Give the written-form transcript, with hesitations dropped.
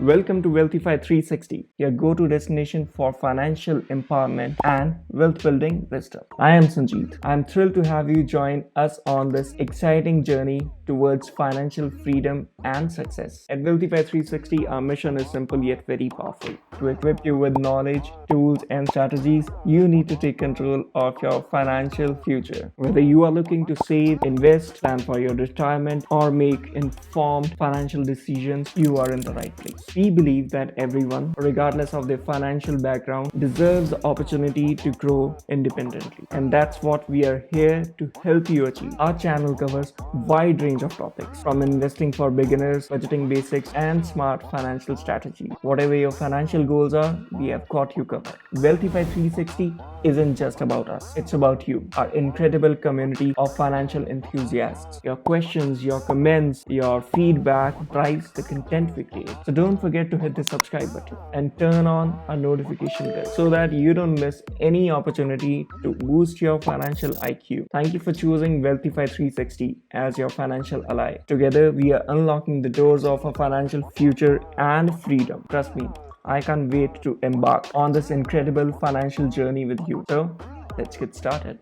Welcome to Wealthify360, your go-to destination for financial empowerment and wealth building wisdom. I am Sanjit. I'm thrilled to have you join us on this exciting journey towards financial freedom and success. At Wealthify360, our mission is simple yet very powerful: to equip you with knowledge, tools, and strategies you need to take control of your financial future. Whether you are looking to save, invest, plan for your retirement, or make informed financial decisions, you are in the right place. We believe that everyone, regardless of their financial background, deserves the opportunity to grow independently. And that's what we are here to help you achieve. Our channel covers a wide range of topics, from investing for beginners, budgeting basics, and smart financial strategies. Whatever your financial goals are, we have got you covered. Wealthify 360 isn't just about us, it's about you, our incredible community of financial enthusiasts. Your questions, your comments, your feedback drives the content we create. So don't forget to hit the subscribe button and turn on a notification bell so that you don't miss any opportunity to boost your financial IQ. Thank you for choosing Wealthify 360 as your financial ally. Together, we are unlocking the doors of a financial future and freedom. Trust me, I can't wait to embark on this incredible financial journey with you. So, let's get started.